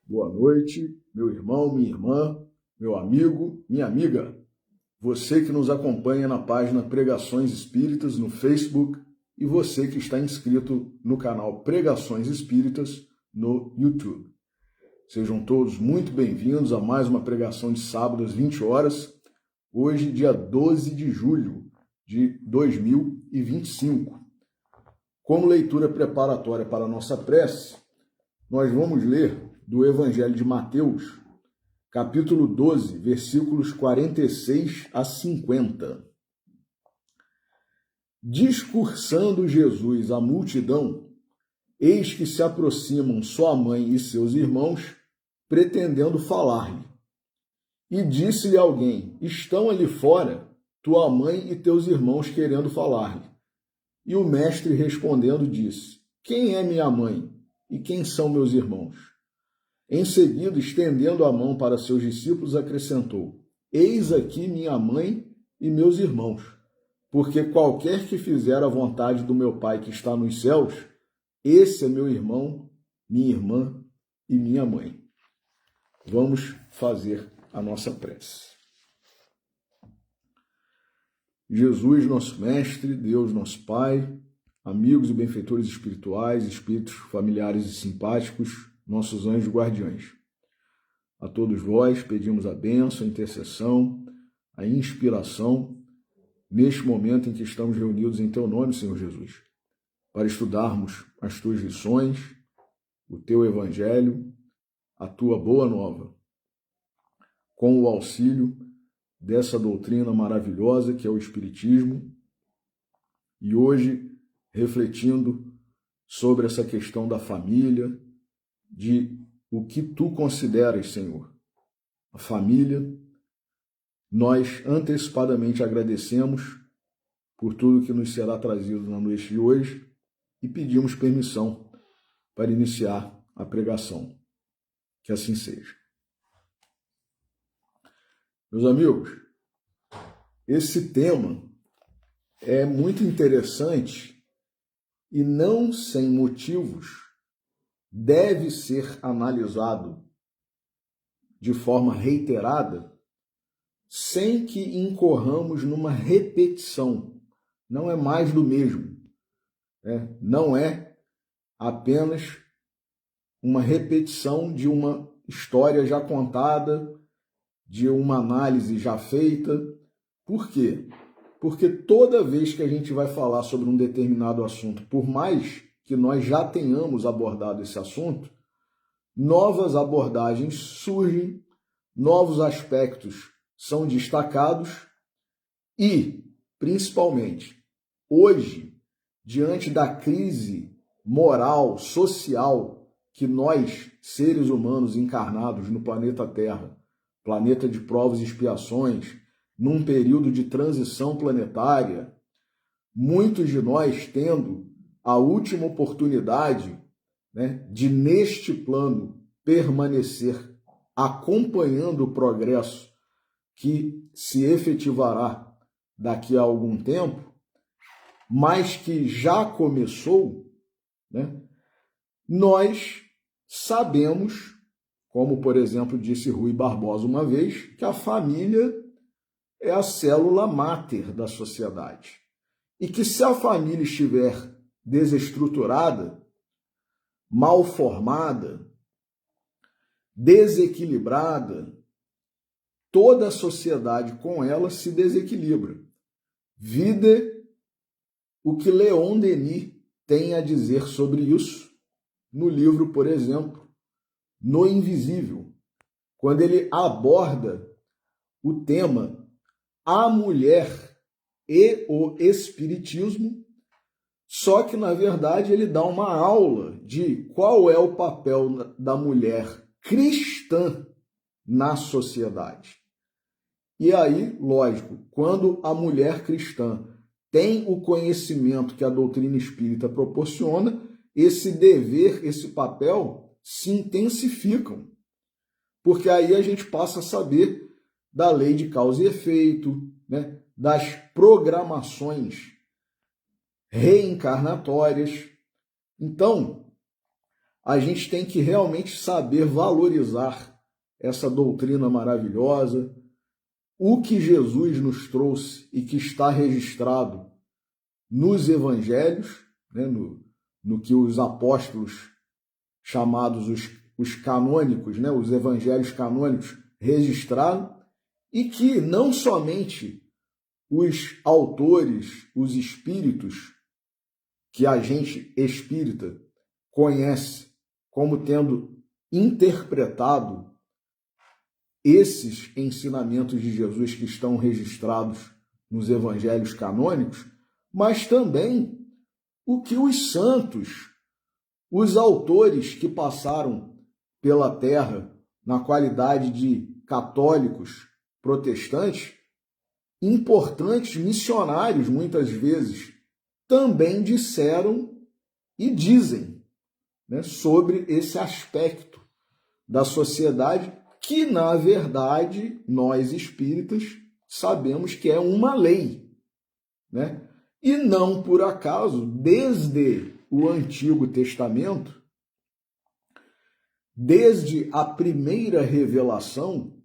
Boa noite, meu irmão, minha irmã, meu amigo, minha amiga. Você que nos acompanha na página Pregações Espíritas no Facebook e você que está inscrito no canal Pregações Espíritas no YouTube. Sejam todos muito bem-vindos a mais uma pregação de sábado às 20 horas, hoje, dia 12 de julho de 2025. Como leitura preparatória para a nossa prece, nós vamos ler do Evangelho de Mateus, capítulo 12, versículos 46 a 50. Discursando Jesus à multidão, eis que se aproximam sua mãe e seus irmãos, pretendendo falar-lhe. E disse-lhe alguém: estão ali fora tua mãe e teus irmãos querendo falar-lhe. E o mestre respondendo disse: quem é minha mãe e quem são meus irmãos? Em seguida, estendendo a mão para seus discípulos, acrescentou: eis aqui minha mãe e meus irmãos, porque qualquer que fizer a vontade do meu Pai que está nos céus, esse é meu irmão, minha irmã e minha mãe. Vamos fazer a nossa prece. Jesus, nosso Mestre, Deus, nosso Pai, amigos e benfeitores espirituais, espíritos familiares e simpáticos, nossos anjos guardiães. A todos vós pedimos a bênção, a intercessão, a inspiração, neste momento em que estamos reunidos em Teu nome, Senhor Jesus, para estudarmos as Tuas lições, o Teu Evangelho, a Tua boa nova, com o auxílio dessa doutrina maravilhosa que é o Espiritismo, e hoje refletindo sobre essa questão da família, de o que Tu consideras, Senhor, a família. Nós antecipadamente agradecemos por tudo que nos será trazido na noite de hoje e pedimos permissão para iniciar a pregação. Que assim seja. Meus amigos, esse tema é muito interessante e não sem motivos deve ser analisado de forma reiterada, sem que incorramos numa repetição. Não é mais do mesmo. Não é apenas uma repetição de uma história já contada, de uma análise já feita. Por quê? Porque toda vez que a gente vai falar sobre um determinado assunto, por mais que nós já tenhamos abordado esse assunto, novas abordagens surgem, novos aspectos são destacados e, principalmente, hoje, diante da crise moral, social que nós, seres humanos encarnados no planeta Terra, planeta de provas e expiações, num período de transição planetária, muitos de nós tendo a última oportunidade, de, neste plano, permanecer acompanhando o progresso que se efetivará daqui a algum tempo, mas que já começou, nós sabemos, como, por exemplo, disse Rui Barbosa uma vez, que a família é a célula máter da sociedade. E que se a família estiver desestruturada, mal formada, desequilibrada, toda a sociedade com ela se desequilibra. Vide o que Leon Denis tem a dizer sobre isso no livro, por exemplo, No Invisível, quando ele aborda o tema A Mulher e o Espiritismo, só que, na verdade, ele dá uma aula de qual é o papel da mulher cristã na sociedade. E aí, lógico, quando a mulher cristã tem o conhecimento que a doutrina espírita proporciona, esse dever, esse papel se intensificam. Porque aí a gente passa a saber da lei de causa e efeito, das programações reencarnatórias. Então, a gente tem que realmente saber valorizar essa doutrina maravilhosa, o que Jesus nos trouxe e que está registrado nos evangelhos, né, no que os apóstolos, chamados os canônicos, né, os evangelhos canônicos, registraram, e que não somente os autores, os espíritos, que a gente espírita conhece como tendo interpretado esses ensinamentos de Jesus que estão registrados nos evangelhos canônicos, mas também o que os santos, os autores que passaram pela terra na qualidade de católicos, protestantes, importantes missionários, muitas vezes, também disseram e dizem, né, sobre esse aspecto da sociedade que, na verdade, nós espíritas sabemos que é uma lei, né? E não por acaso, desde o Antigo Testamento, desde a primeira revelação,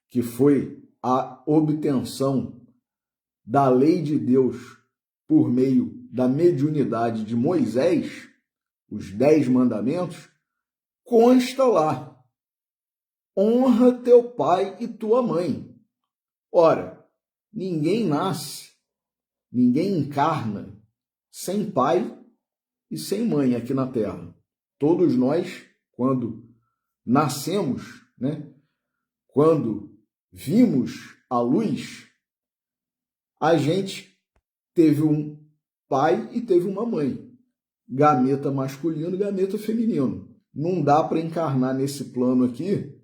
que foi a obtenção da lei de Deus por meio da mediunidade de Moisés, os 10 mandamentos, consta lá: honra teu pai e tua mãe. Ora, ninguém nasce, ninguém encarna sem pai e sem mãe aqui na Terra. Todos nós, quando nascemos, né, quando vimos a luz, a gente teve um pai e teve uma mãe. Gameta masculino e gameta feminino. Não dá para encarnar nesse plano aqui,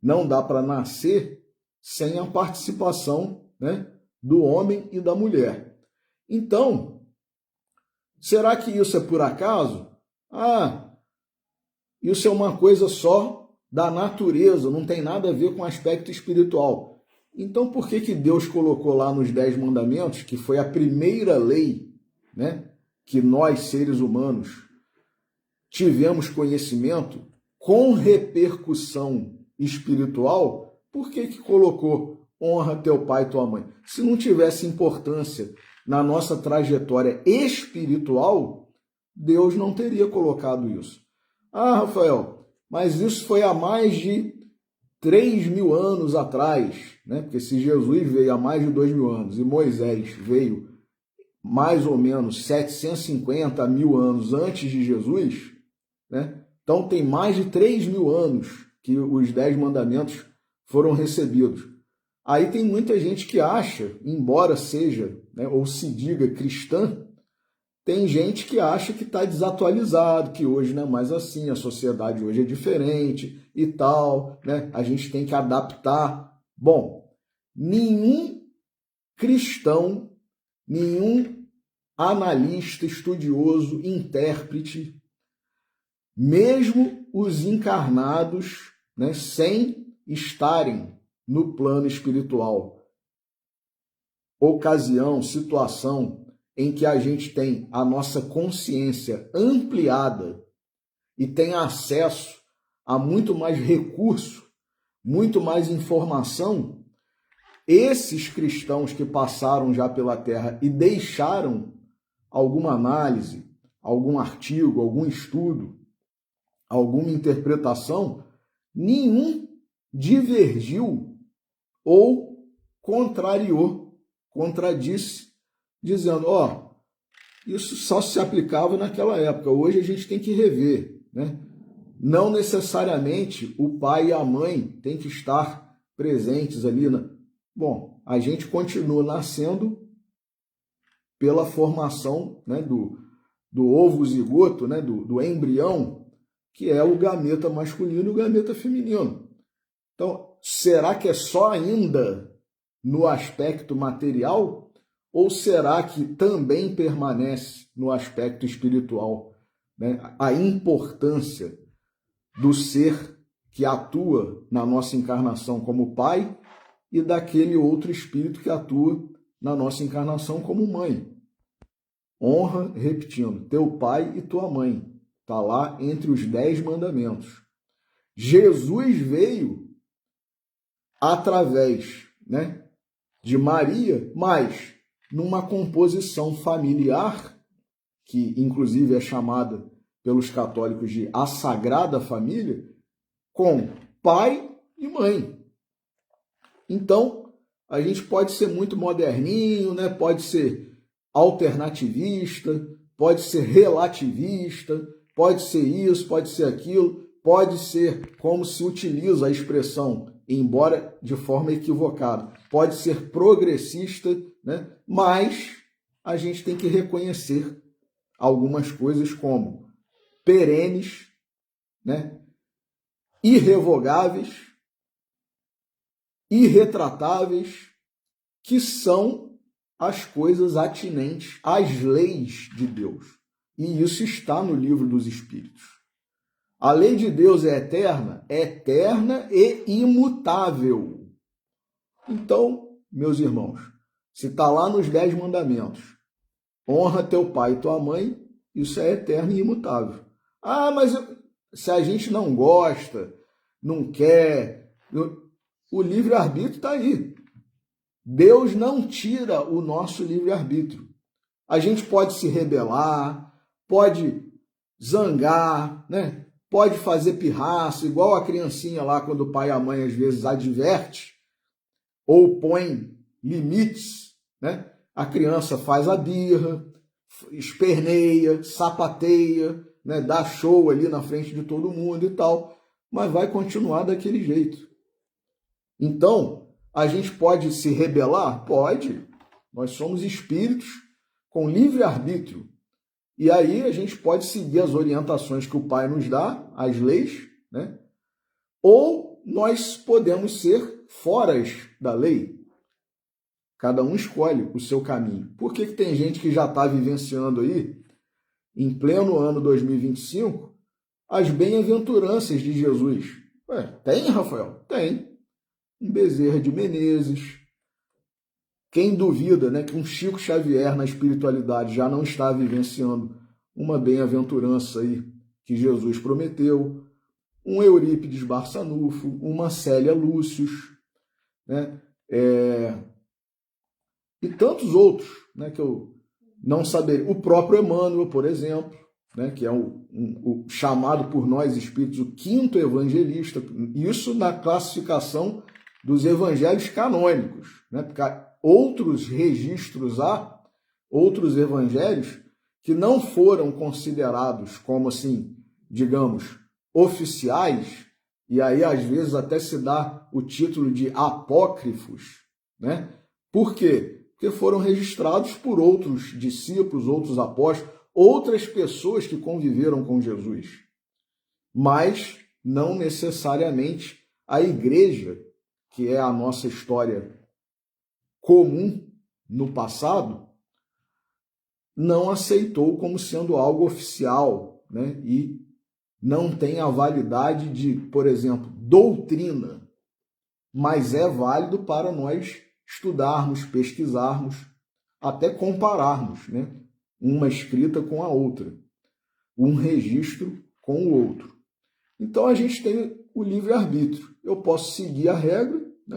não dá para nascer sem a participação, né, do homem e da mulher. Então, será que isso é por acaso? Isso é uma coisa só da natureza, não tem nada a ver com o aspecto espiritual. Então, por que Deus colocou lá nos 10 mandamentos, que foi a primeira lei, né, que nós, seres humanos, tivemos conhecimento com repercussão espiritual? Por que colocou honra teu pai e tua mãe? Se não tivesse importância na nossa trajetória espiritual, Deus não teria colocado isso. Rafael, mas isso foi há mais de 3.000 anos atrás, né? Porque se Jesus veio há mais de 2.000 anos e Moisés veio mais ou menos 750 mil anos antes de Jesus, né? Então tem mais de 3.000 anos que os 10 mandamentos foram recebidos. Aí tem muita gente que acha, embora seja, né, ou se diga cristã, tem gente que acha que está desatualizado, que hoje não é mais assim, a sociedade hoje é diferente e tal, né? A gente tem que adaptar. Bom, nenhum cristão, nenhum analista, estudioso, intérprete, mesmo os encarnados, né, sem estarem no plano espiritual, ocasião, situação em que a gente tem a nossa consciência ampliada e tem acesso a muito mais recurso, muito mais informação, esses cristãos que passaram já pela Terra e deixaram alguma análise, algum artigo, algum estudo, alguma interpretação, nenhum divergiu ou contrariou, contradisse, dizendo, isso só se aplicava naquela época, hoje a gente tem que rever, né? Não necessariamente o pai e a mãe têm que estar presentes ali. Bom, a gente continua nascendo pela formação, né, do ovo zigoto, né, do embrião, que é o gameta masculino e o gameta feminino. Então, será que é só ainda no aspecto material? Ou será que também permanece no aspecto espiritual, né, a importância do ser que atua na nossa encarnação como pai e daquele outro espírito que atua na nossa encarnação como mãe? Honra, repetindo, teu pai e tua mãe. Está lá entre os 10 mandamentos. Jesus veio através, né, de Maria, mas numa composição familiar, que inclusive é chamada pelos católicos de a Sagrada Família, com pai e mãe. Então, a gente pode ser muito moderninho, né? Pode ser alternativista, pode ser relativista, pode ser isso, pode ser aquilo, pode ser como se utiliza a expressão, embora de forma equivocada, pode ser progressista, né? Mas a gente tem que reconhecer algumas coisas como perenes, né? Irrevogáveis, irretratáveis, que são as coisas atinentes às leis de Deus. E isso está no livro dos Espíritos. A lei de Deus é eterna e imutável. Então, meus irmãos, se está lá nos 10 mandamentos, honra teu pai e tua mãe, isso é eterno e imutável. Ah, mas se a gente não gosta, não quer, o livre-arbítrio está aí. Deus não tira o nosso livre-arbítrio. A gente pode se rebelar, pode zangar, né? Pode fazer pirraça, igual a criancinha lá, quando o pai e a mãe às vezes adverte ou põe limites, né? A criança faz a birra, esperneia, sapateia, né? Dá show ali na frente de todo mundo e tal, mas vai continuar daquele jeito. Então, a gente pode se rebelar? Pode. Nós somos espíritos com livre-arbítrio. E aí a gente pode seguir as orientações que o Pai nos dá, as leis, né? Ou nós podemos ser foras da lei. Cada um escolhe o seu caminho. Por que tem gente que já está vivenciando aí, em pleno ano 2025, as bem-aventuranças de Jesus? Ué, tem, Rafael? Tem. Um Bezerra de Menezes. Quem duvida, né, que um Chico Xavier na espiritualidade já não está vivenciando uma bem-aventurança aí que Jesus prometeu, um Eurípides Barçanufo, uma Célia Lúcius, né, e tantos outros, né, que eu não saberia. O próprio Emmanuel, por exemplo, né, que é o chamado por nós espíritos o quinto evangelista, isso na classificação dos evangelhos canônicos, né, porque outros registros há, outros evangelhos que não foram considerados como, assim, digamos, oficiais, e aí às vezes até se dá o título de apócrifos, né? Por quê? Porque foram registrados por outros discípulos, outros apóstolos, outras pessoas que conviveram com Jesus, mas não necessariamente a igreja, que é a nossa história comum no passado, não aceitou como sendo algo oficial, né? E não tem a validade de, por exemplo, doutrina, mas é válido para nós estudarmos, pesquisarmos, até compararmos, né? Uma escrita com a outra, um registro com o outro. Então a gente tem o livre-arbítrio. Eu posso seguir a regra, né?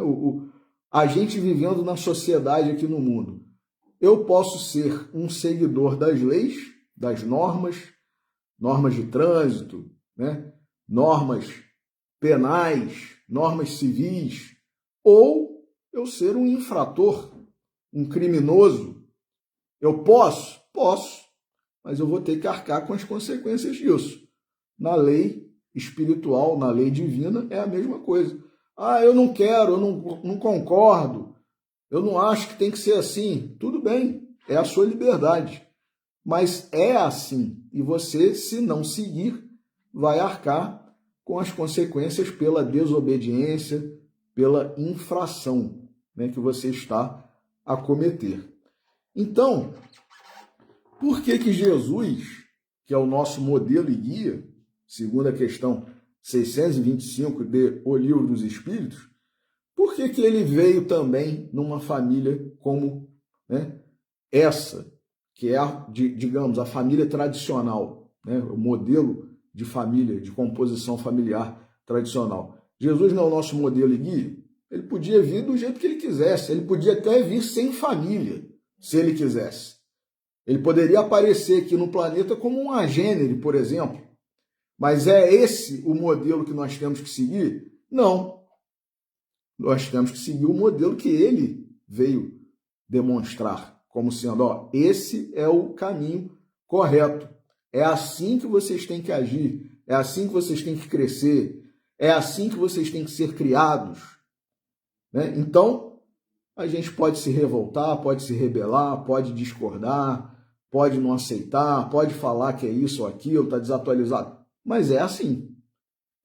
A gente vivendo na sociedade aqui no mundo, eu posso ser um seguidor das leis, das normas de trânsito, né? Normas penais, normas civis, ou eu ser um infrator, um criminoso. Eu posso? Posso, mas eu vou ter que arcar com as consequências disso. Na lei espiritual, na lei divina, é a mesma coisa. Ah, eu não quero, eu não concordo, eu não acho que tem que ser assim. Tudo bem, é a sua liberdade. Mas é assim, e você, se não seguir, vai arcar com as consequências pela desobediência, pela infração, né, que você está a cometer. Então, por que Jesus, que é o nosso modelo e guia, segundo a questão 625 de O Livro dos Espíritos, por que ele veio também numa família como, né, essa, que é, digamos, a família tradicional? né? O modelo de família, de composição familiar tradicional. Jesus não é o nosso modelo e guia. Ele podia vir do jeito que ele quisesse, ele podia até vir sem família, se ele quisesse. Ele poderia aparecer aqui no planeta como um agênere, por exemplo. Mas é esse o modelo que nós temos que seguir? Não. Nós temos que seguir o modelo que ele veio demonstrar, como sendo, ó, esse é o caminho correto. É assim que vocês têm que agir, é assim que vocês têm que crescer, é assim que vocês têm que ser criados, né? Então, a gente pode se revoltar, pode se rebelar, pode discordar, pode não aceitar, pode falar que é isso ou aquilo, está desatualizado. Mas é assim.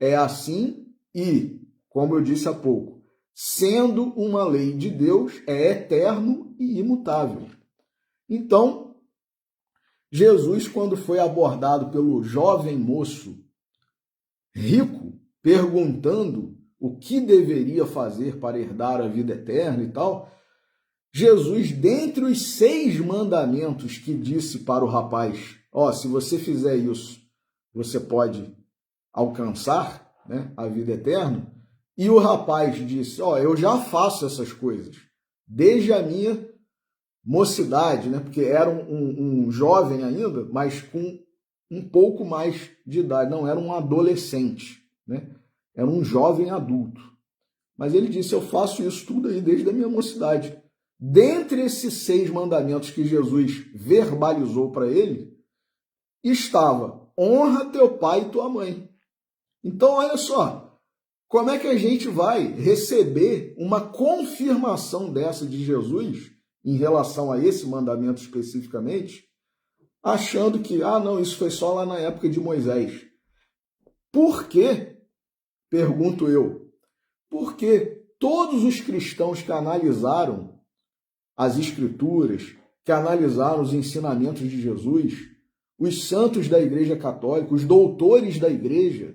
É assim e, como eu disse há pouco, sendo uma lei de Deus, é eterno e imutável. Então, Jesus, quando foi abordado pelo jovem moço rico, perguntando o que deveria fazer para herdar a vida eterna e tal, Jesus, dentre os 6 mandamentos que disse para o rapaz, ó, se você fizer isso, você pode alcançar, né, a vida eterna, e o rapaz disse, ó, eu já faço essas coisas, desde a minha mocidade, né, porque era um jovem ainda, mas com um pouco mais de idade, não era um adolescente, né, era um jovem adulto. Mas ele disse, eu faço isso tudo aí desde a minha mocidade. Dentre esses 6 mandamentos que Jesus verbalizou para ele, estava, honra teu pai e tua mãe. Então, olha só, como é que a gente vai receber uma confirmação dessa de Jesus em relação a esse mandamento especificamente, achando que, não, isso foi só lá na época de Moisés. Por quê? Pergunto eu. Porque todos os cristãos que analisaram as Escrituras, que analisaram os ensinamentos de Jesus, os santos da Igreja Católica, os doutores da Igreja,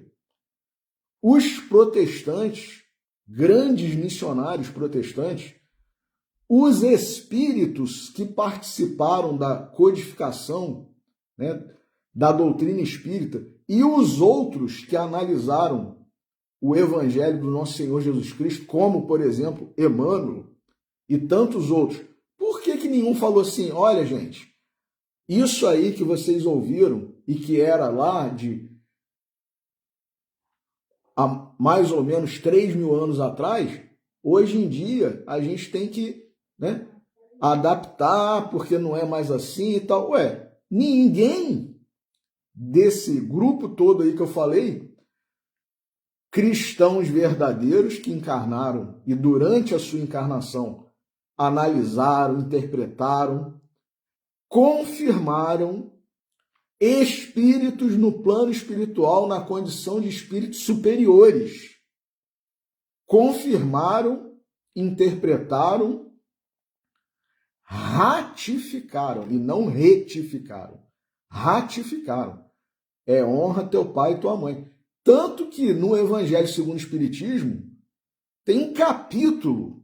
os protestantes, grandes missionários protestantes, os espíritos que participaram da codificação, né, da doutrina espírita e os outros que analisaram o Evangelho do nosso Senhor Jesus Cristo, como, por exemplo, Emmanuel e tantos outros. Por que nenhum falou assim, olha, gente, isso aí que vocês ouviram e que era lá de há mais ou menos 3.000 anos atrás, hoje em dia a gente tem que, né, adaptar, porque não é mais assim e tal. Ué, ninguém desse grupo todo aí que eu falei, cristãos verdadeiros que encarnaram e durante a sua encarnação analisaram, interpretaram, confirmaram espíritos no plano espiritual, na condição de espíritos superiores. Confirmaram, interpretaram, ratificaram, e não retificaram. Ratificaram. É honra teu pai e tua mãe. Tanto que no Evangelho segundo o Espiritismo tem um capítulo.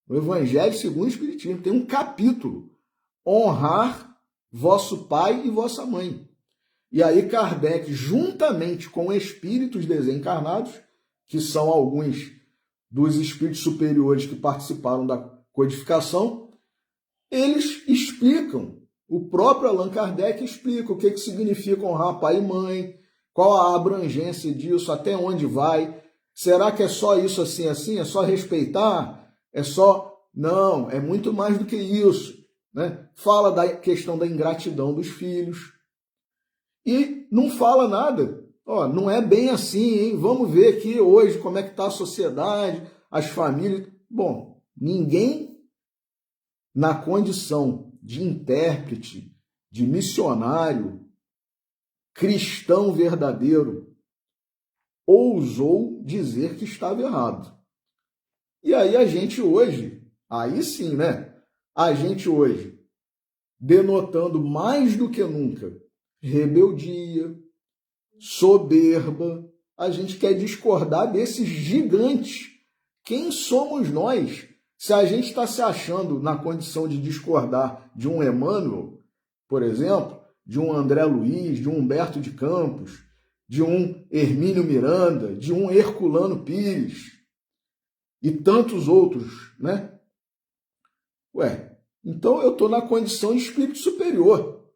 No Evangelho segundo o Espiritismo tem um capítulo. Honrar vosso pai e vossa mãe. E aí Kardec, juntamente com espíritos desencarnados, que são alguns dos espíritos superiores que participaram da codificação, eles explicam, o próprio Allan Kardec explica o que significa honrar pai e mãe, qual a abrangência disso, até onde vai, será que é só isso assim, assim, é só respeitar, é só... Não, é muito mais do que isso, né? Fala da questão da ingratidão dos filhos e não fala nada. Ó, não é bem assim, hein? Vamos ver aqui hoje como é que está a sociedade, as famílias. Bom, ninguém na condição de intérprete, de missionário, cristão verdadeiro, ousou dizer que estava errado. E aí a gente hoje, aí sim, né? A gente hoje, denotando mais do que nunca rebeldia, soberba, a gente quer discordar desses gigantes. Quem somos nós? Se a gente está se achando na condição de discordar de um Emmanuel, por exemplo, de um André Luiz, de um Humberto de Campos, de um Hermínio Miranda, de um Herculano Pires e tantos outros, né? Ué, então eu estou na condição de espírito superior.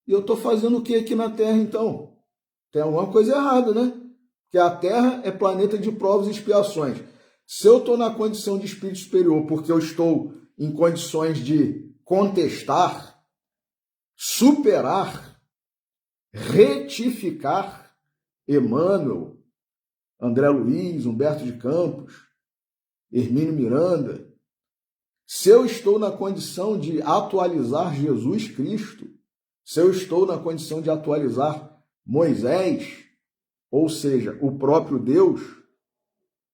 E eu estou fazendo o que aqui na Terra, então? Tem alguma coisa errada, né? Porque a Terra é planeta de provas e expiações. Se eu estou na condição de espírito superior porque eu estou em condições de contestar, superar, retificar Emmanuel, André Luiz, Humberto de Campos, Hermínio Miranda, se eu estou na condição de atualizar Jesus Cristo, se eu estou na condição de atualizar Moisés, ou seja, o próprio Deus,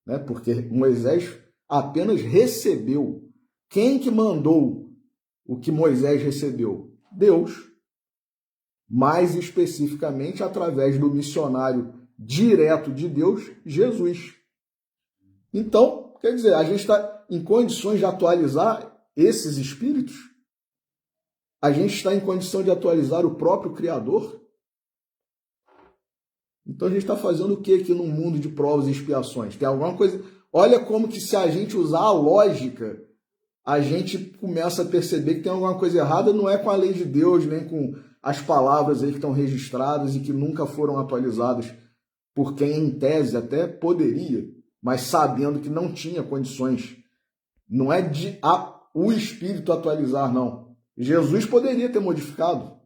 né? Porque Moisés apenas recebeu. Quem que mandou o que Moisés recebeu? Deus. Mais especificamente através do missionário direto de Deus, Jesus. Então, quer dizer, a gente está em condições de atualizar esses espíritos? A gente está em condição de atualizar o próprio Criador? Então a gente está fazendo o que aqui num mundo de provas e expiações? Tem alguma coisa... Olha como que se a gente usar a lógica, a gente começa a perceber que tem alguma coisa errada, não é com a lei de Deus, nem com as palavras aí que estão registradas e que nunca foram atualizadas por quem, em tese, até poderia, mas sabendo que não tinha condições. Não é de o espírito atualizar, não. Jesus poderia ter modificado.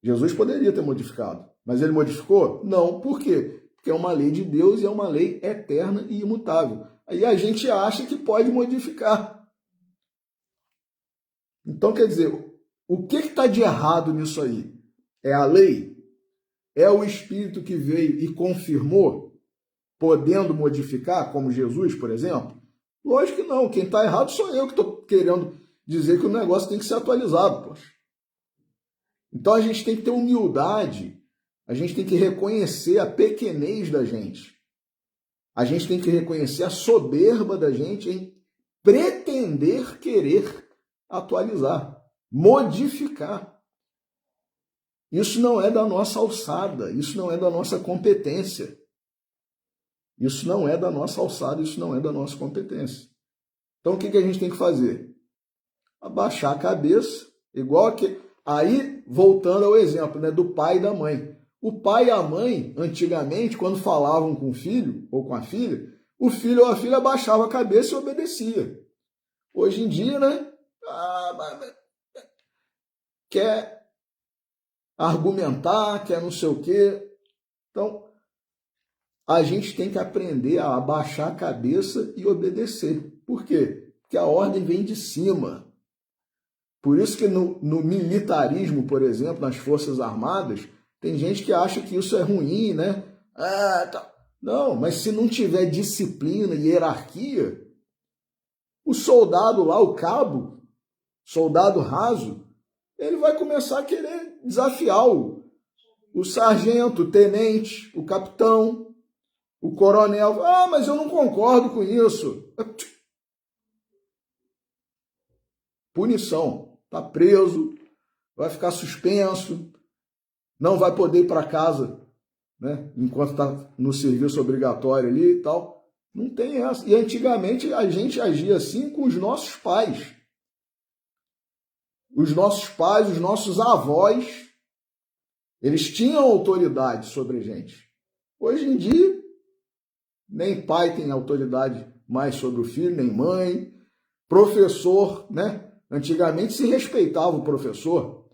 Jesus poderia ter modificado. Mas ele modificou? Não. Por quê? Porque é uma lei de Deus e é uma lei eterna e imutável. Aí a gente acha que pode modificar. Então, quer dizer, o que está de errado nisso aí? É a lei? É o Espírito que veio e confirmou, podendo modificar, como Jesus, por exemplo? Lógico que não. Quem está errado sou eu que estou querendo dizer que o negócio tem que ser atualizado, poxa. Então a gente tem que ter humildade, a gente tem que reconhecer a pequenez da gente. A gente tem que reconhecer a soberba da gente em pretender querer atualizar, modificar. Isso não é da nossa alçada, isso não é da nossa competência. Isso não é da nossa alçada, isso não é da nossa competência. Então o que a gente tem que fazer? Abaixar a cabeça, igual que... Aí, voltando ao exemplo, né, do pai e da mãe. O pai e a mãe, antigamente, quando falavam com o filho ou com a filha, o filho ou a filha abaixava a cabeça e obedecia. Hoje em dia, né, quer argumentar, quer não sei o quê. Então, a gente tem que aprender a abaixar a cabeça e obedecer. Por quê? Porque a ordem vem de cima. Por isso que no militarismo, por exemplo, nas Forças Armadas, tem gente que acha que isso é ruim, né? Não, mas se não tiver disciplina e hierarquia, o soldado lá, o cabo, soldado raso, ele vai começar a querer desafiar o sargento, o tenente, o capitão, o coronel. Mas eu não concordo com isso. Punição. Está preso, vai ficar suspenso, não vai poder ir para casa, né, enquanto está no serviço obrigatório ali e tal. Não tem essa. E antigamente a gente agia assim com os nossos pais. Os nossos pais, os nossos avós, eles tinham autoridade sobre a gente. Hoje em dia, nem pai tem autoridade mais sobre o filho, nem mãe. Professor, né? Antigamente se respeitava o professor.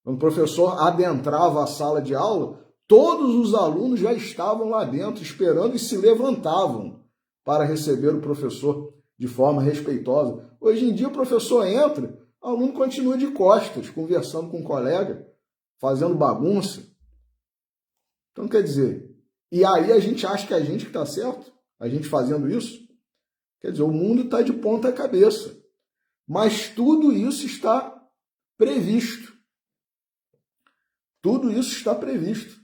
Quando o professor adentrava a sala de aula, todos os alunos já estavam lá dentro esperando e se levantavam para receber o professor de forma respeitosa. Hoje em dia o professor entra, o aluno continua de costas, conversando com o colega, fazendo bagunça. Então, quer dizer, e aí a gente acha que a gente está certo? A gente fazendo isso? Quer dizer, o mundo está de ponta cabeça. Mas tudo isso está previsto. Tudo isso está previsto.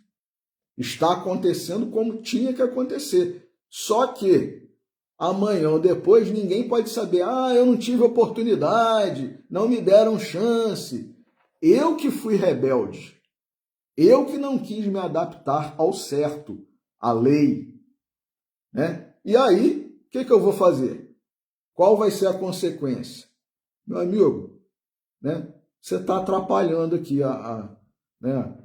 Está acontecendo como tinha que acontecer. Só que amanhã ou depois ninguém pode saber, eu não tive oportunidade, não me deram chance. Eu que fui rebelde, eu que não quis me adaptar ao certo, à lei, né? E aí, o que eu vou fazer? Qual vai ser a consequência? Meu amigo, né? Você está atrapalhando aqui né,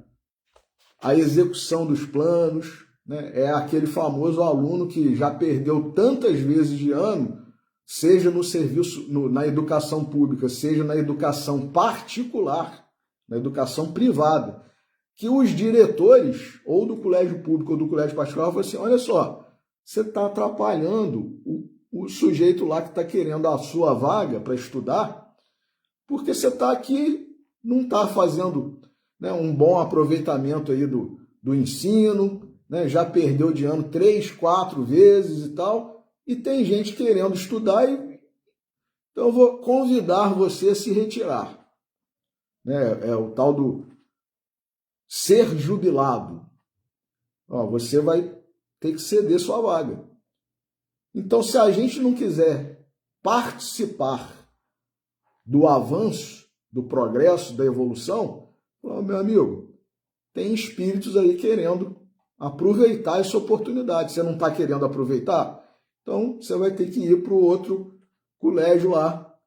a execução dos planos, né? É aquele famoso aluno que já perdeu tantas vezes de ano, seja no serviço, na educação pública, seja na educação particular, na educação privada, que os diretores, ou do colégio público ou do colégio particular, falam assim, olha só, você está atrapalhando o sujeito lá que está querendo a sua vaga para estudar, porque você está aqui, não está fazendo, né, um bom aproveitamento aí do ensino, né, já perdeu de ano 3, 4 vezes e tal, e tem gente querendo estudar, então eu vou convidar você a se retirar. Né, é o tal do ser jubilado. Ó, você vai ter que ceder sua vaga. Então, se a gente não quiser participar do avanço, do progresso, da evolução, meu amigo, tem espíritos aí querendo aproveitar essa oportunidade. Você não está querendo aproveitar? Então, você vai ter que ir para o outro colégio lá,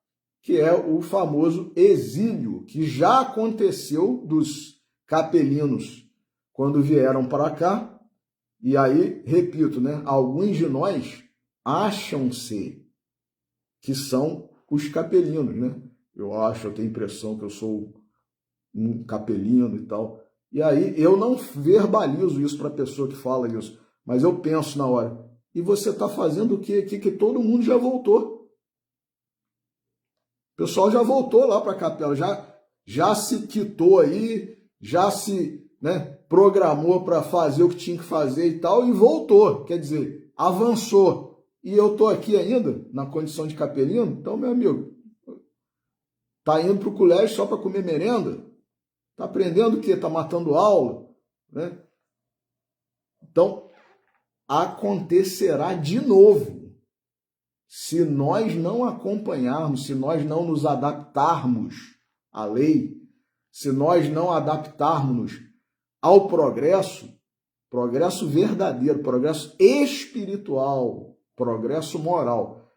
que é o famoso exílio, que já aconteceu dos capelinos quando vieram para cá. E aí, repito, né, alguns de nós acham-se que são os capelinos, né? Eu tenho a impressão que eu sou um capelino e tal. E aí eu não verbalizo isso para a pessoa que fala isso, mas eu penso na hora. E você está fazendo o quê aqui que todo mundo já voltou? O pessoal já voltou lá para a capela, já se quitou aí, já se, né, programou para fazer o que tinha que fazer e tal, e voltou. Quer dizer, avançou. E eu estou aqui ainda, na condição de capelino, então, meu amigo, tá indo para o colégio só para comer merenda? Tá aprendendo o quê? Tá matando aula? Né? Então, acontecerá de novo. Se nós não acompanharmos, se nós não nos adaptarmos à lei, se nós não adaptarmos ao progresso verdadeiro, progresso espiritual, progresso moral,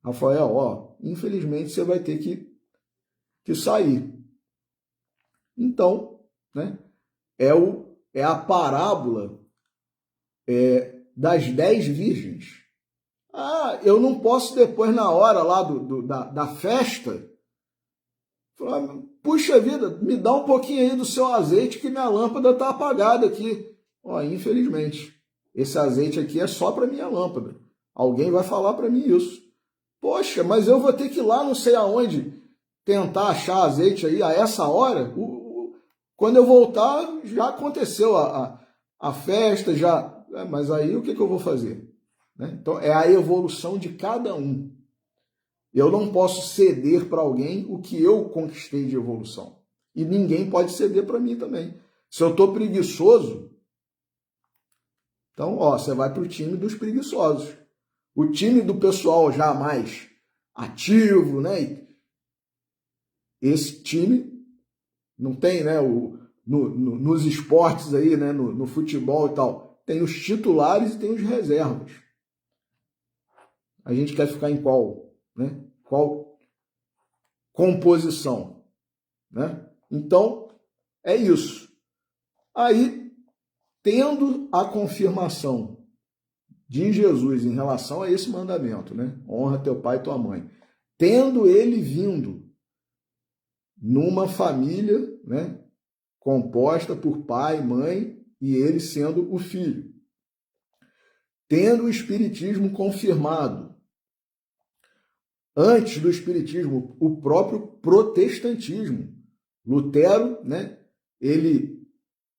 Rafael, ó, infelizmente você vai ter que sair. Então, né, é a parábola das 10 virgens. Ah, eu não posso depois, na hora lá da festa, falar, puxa vida, me dá um pouquinho aí do seu azeite que minha lâmpada está apagada aqui. Ó, infelizmente, esse azeite aqui é só para minha lâmpada. Alguém vai falar para mim isso. Poxa, mas eu vou ter que ir lá não sei aonde tentar achar azeite aí a essa hora? Quando eu voltar, já aconteceu a festa, já. Mas aí o que eu vou fazer? Né? Então, é a evolução de cada um. Eu não posso ceder para alguém o que eu conquistei de evolução. E ninguém pode ceder para mim também. Se eu estou preguiçoso, então, ó, você vai para o time dos preguiçosos. O time do pessoal já mais ativo, né? Esse time não tem, né? Nos esportes aí, né? No futebol e tal, tem os titulares e tem os reservas. A gente quer ficar em qual, né? Qual composição, né? Então, é isso. Aí, tendo a confirmação de Jesus em relação a esse mandamento, né? Honra teu pai e tua mãe. Tendo ele vindo numa família, né, composta por pai, mãe e ele sendo o filho. Tendo o espiritismo confirmado. Antes do espiritismo, o próprio protestantismo. Lutero, né, ele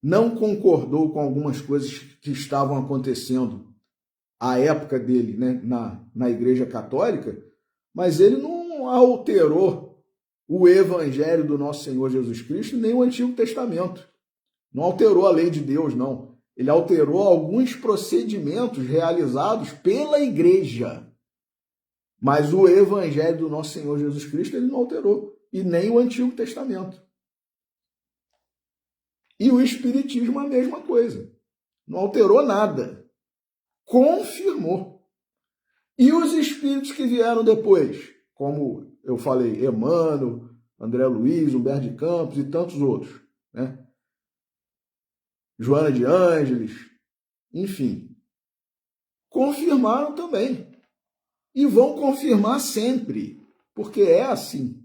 não concordou com algumas coisas que estavam acontecendo à época dele, né, na Igreja Católica, mas ele não alterou o Evangelho do nosso Senhor Jesus Cristo, nem o Antigo Testamento. Não alterou a lei de Deus, não. Ele alterou alguns procedimentos realizados pela Igreja. Mas o Evangelho do nosso Senhor Jesus Cristo ele não alterou. E nem o Antigo Testamento. E o Espiritismo a mesma coisa. Não alterou nada. Confirmou. E os espíritos que vieram depois, como eu falei, Emmanuel, André Luiz, Humberto de Campos e tantos outros, né? Joana de Ângeles, enfim, confirmaram também. E vão confirmar sempre, porque é assim.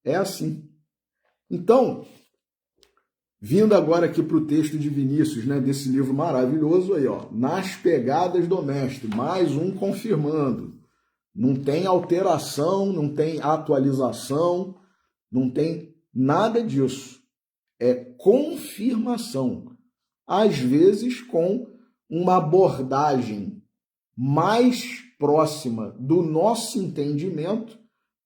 É assim. Então, vindo agora aqui para o texto de Vinícius, né, desse livro maravilhoso aí, ó, Nas Pegadas do Mestre, mais um confirmando. Não tem alteração, não tem atualização, não tem nada disso. É confirmação. Às vezes com uma abordagem mais próxima do nosso entendimento.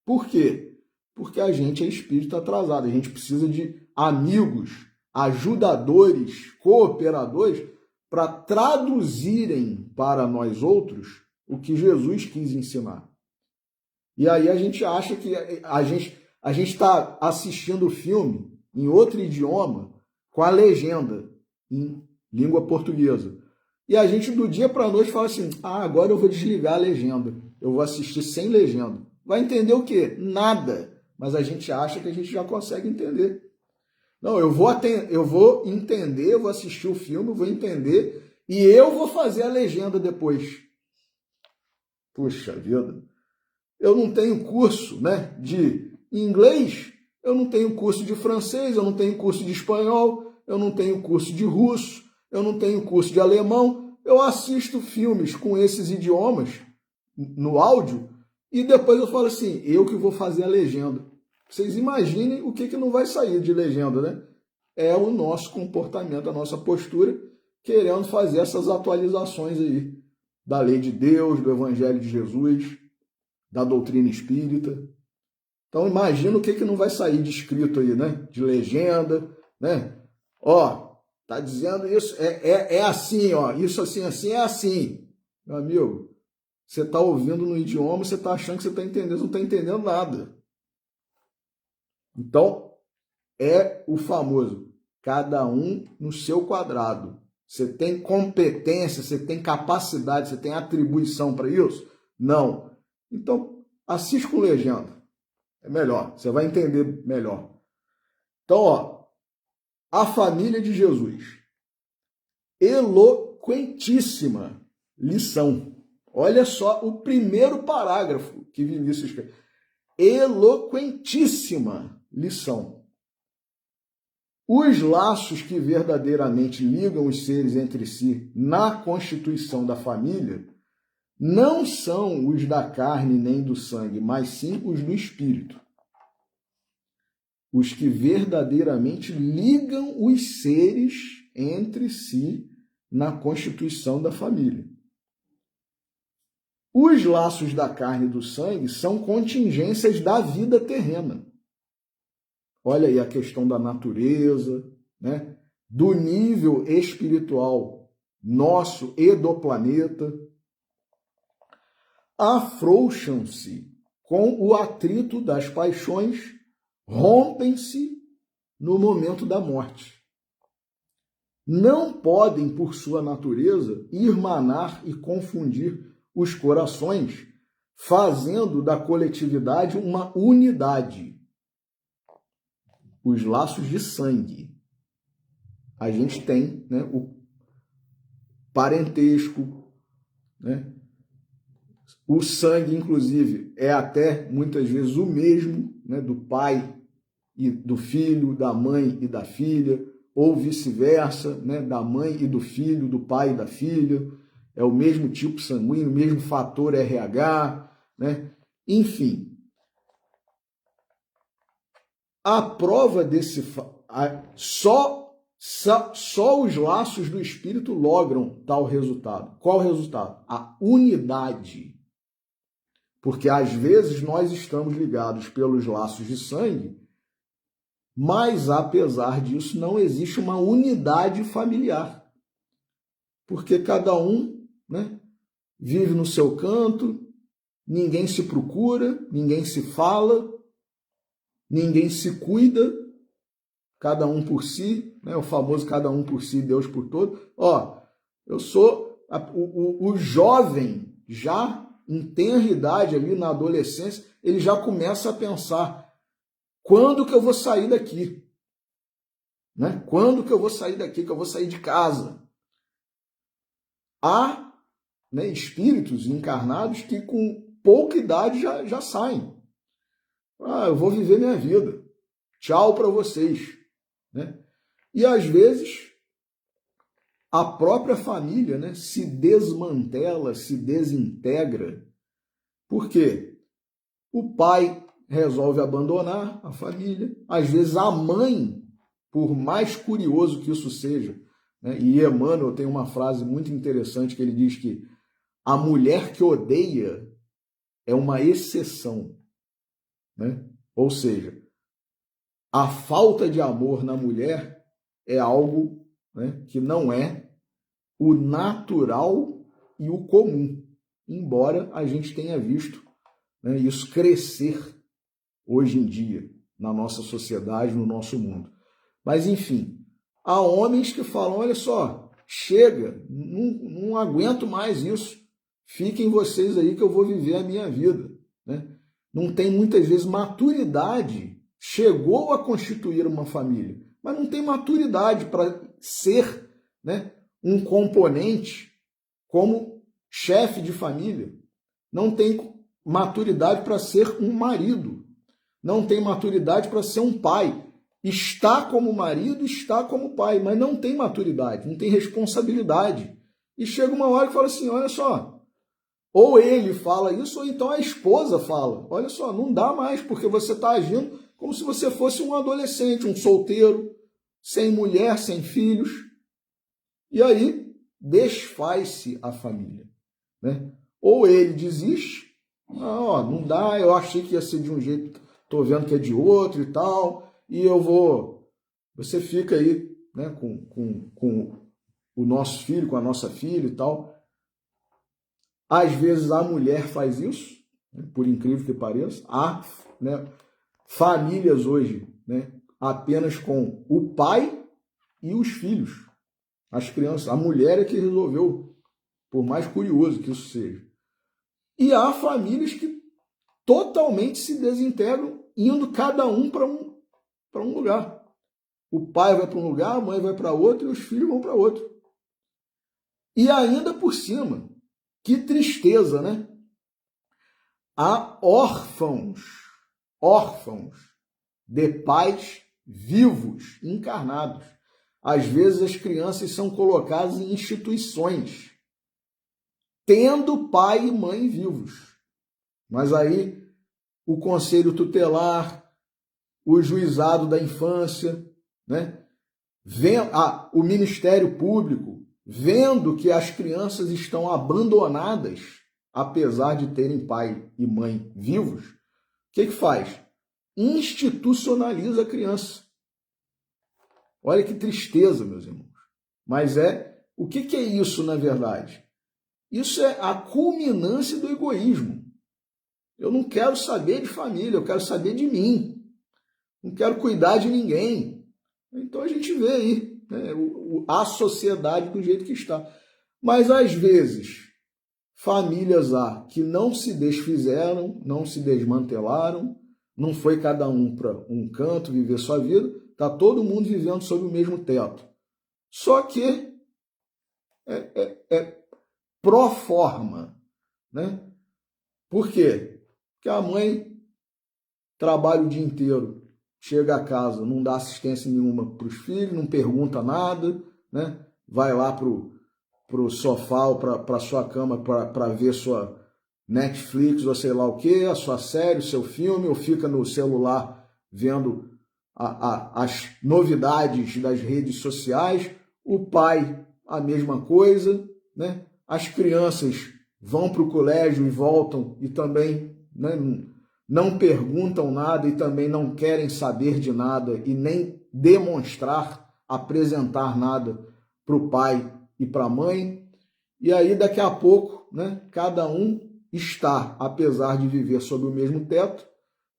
Por quê? Porque a gente é espírito atrasado, a gente precisa de amigos, ajudadores, cooperadores, para traduzirem para nós outros o que Jesus quis ensinar. E aí a gente acha que a gente está assistindo o filme em outro idioma com a legenda em língua portuguesa. E a gente do dia para a noite fala assim, agora eu vou desligar a legenda, eu vou assistir sem legenda. Vai entender o quê? Nada. Mas a gente acha que a gente já consegue entender. Não, eu vou entender, eu vou assistir o filme, eu vou entender e eu vou fazer a legenda depois. Puxa vida. Eu não tenho curso, né, de inglês, eu não tenho curso de francês, eu não tenho curso de espanhol, eu não tenho curso de russo, eu não tenho curso de alemão. Eu assisto filmes com esses idiomas no áudio e depois eu falo assim, eu que vou fazer a legenda. Vocês imaginem o que não vai sair de legenda, né? É o nosso comportamento, a nossa postura, querendo fazer essas atualizações aí da lei de Deus, do Evangelho de Jesus, da doutrina espírita. Então imagina o que não vai sair de escrito aí, né? De legenda, né? Ó, tá dizendo isso, é assim, ó, isso assim, assim, é assim. Meu amigo, você tá ouvindo no idioma, você tá achando que você tá entendendo, você não tá entendendo nada. Então, é o famoso, cada um no seu quadrado. Você tem competência, você tem capacidade, você tem atribuição para isso? Não. Então, assiste com legenda. É melhor, você vai entender melhor. Então, ó, a família de Jesus. Eloquentíssima lição. Olha só o primeiro parágrafo que Vinícius escreve. Eloquentíssima lição. Os laços que verdadeiramente ligam os seres entre si na constituição da família não são os da carne nem do sangue, mas sim os do espírito. Os que verdadeiramente ligam os seres entre si na constituição da família. Os laços da carne e do sangue são contingências da vida terrena. Olha aí a questão da natureza, né? Do nível espiritual nosso e do planeta. Afrouxam-se com o atrito das paixões, rompem-se no momento da morte. Não podem, por sua natureza, irmanar e confundir os corações, fazendo da coletividade uma unidade. Os laços de sangue. A gente tem, né, o parentesco, né? O sangue, inclusive, é até muitas vezes o mesmo, né, do pai e do filho, da mãe e da filha, ou vice-versa, né, da mãe e do filho, do pai e da filha. É o mesmo tipo sanguíneo, o mesmo fator RH, né? Enfim. A prova desse... Só os laços do espírito logram tal resultado. Qual o resultado? A unidade. Porque às vezes nós estamos ligados pelos laços de sangue, mas apesar disso não existe uma unidade familiar. Porque cada um, né, vive no seu canto, ninguém se procura, ninguém se fala, ninguém se cuida, cada um por si, né? O famoso cada um por si, Deus por todo. Ó, eu sou o jovem, já em tenra idade ali na adolescência, ele já começa a pensar, quando que eu vou sair daqui? Né? Quando que eu vou sair daqui, que eu vou sair de casa? Há, né, espíritos encarnados que com pouca idade já saem. Ah, eu vou viver minha vida. Tchau para vocês. Né? E às vezes a própria família, né, se desmantela, se desintegra. Por quê? O pai resolve abandonar a família. Às vezes a mãe, por mais curioso que isso seja, né? E Emmanuel tem uma frase muito interessante que ele diz que a mulher que odeia é uma exceção. Né? Ou seja, a falta de amor na mulher é algo, né, que não é o natural e o comum, embora a gente tenha visto, né, isso crescer hoje em dia na nossa sociedade, no nosso mundo. Mas, enfim, há homens que falam, olha só, chega, não aguento mais isso, fiquem vocês aí que eu vou viver a minha vida. Né? Não tem muitas vezes maturidade, chegou a constituir uma família, mas não tem maturidade para ser, né, um componente como chefe de família, não tem maturidade para ser um marido, não tem maturidade para ser um pai. Está como marido, está como pai, mas não tem maturidade, não tem responsabilidade. E chega uma hora que fala assim, olha só, ou ele fala isso, ou então a esposa fala, olha só, não dá mais, porque você está agindo como se você fosse um adolescente, um solteiro, sem mulher, sem filhos. E aí desfaz-se a família. Né? Ou ele desiste, não dá, eu achei que ia ser de um jeito, estou vendo que é de outro e tal, e eu vou... Você fica aí, né, com o nosso filho, com a nossa filha e tal. Às vezes a mulher faz isso, né, por incrível que pareça. Há, né, famílias hoje, né, apenas com o pai e os filhos. As crianças, a mulher é que resolveu, por mais curioso que isso seja. E há famílias que totalmente se desintegram, indo cada um para um lugar. O pai vai para um lugar, a mãe vai para outro e os filhos vão para outro. E ainda por cima, que tristeza, né? Há órfãos de pais vivos, encarnados. Às vezes as crianças são colocadas em instituições, tendo pai e mãe vivos. Mas aí o conselho tutelar, o juizado da infância, né? O Ministério Público, vendo que as crianças estão abandonadas, apesar de terem pai e mãe vivos, o que faz? Institucionaliza a criança. Olha que tristeza, meus irmãos. Mas o que é isso, na verdade? Isso é a culminância do egoísmo. Eu não quero saber de família, eu quero saber de mim. Não quero cuidar de ninguém. Então a gente vê aí, né, a sociedade do jeito que está. Mas às vezes, famílias há que não se desfizeram, não se desmantelaram, não foi cada um para um canto viver sua vida, está todo mundo vivendo sob o mesmo teto. Só que é pró forma, né? Por quê? Porque a mãe trabalha o dia inteiro, chega a casa, não dá assistência nenhuma para os filhos, não pergunta nada, né? Vai lá pro sofá ou para sua cama para ver sua Netflix ou sei lá o que, a sua série, o seu filme, ou fica no celular vendo as novidades das redes sociais. O pai, a mesma coisa, né? As crianças vão para o colégio e voltam e também, né, não perguntam nada e também não querem saber de nada e nem demonstrar, apresentar nada para o pai e para a mãe. E aí daqui a pouco, né, cada um está, apesar de viver sob o mesmo teto,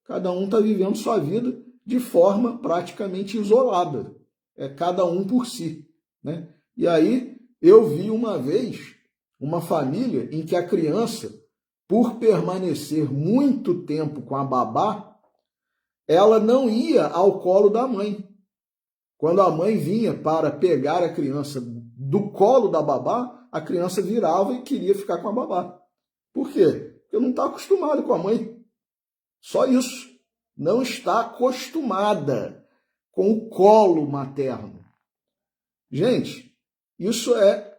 cada um está vivendo sua vida de forma praticamente isolada, cada um por si, né? E aí eu vi uma vez uma família em que a criança, por permanecer muito tempo com a babá, ela não ia ao colo da mãe. Quando a mãe vinha para pegar a criança do colo da babá, a criança virava e queria ficar com a babá. Por quê? Porque não está acostumado com a mãe. Só isso. Não está acostumada com o colo materno. Gente, isso é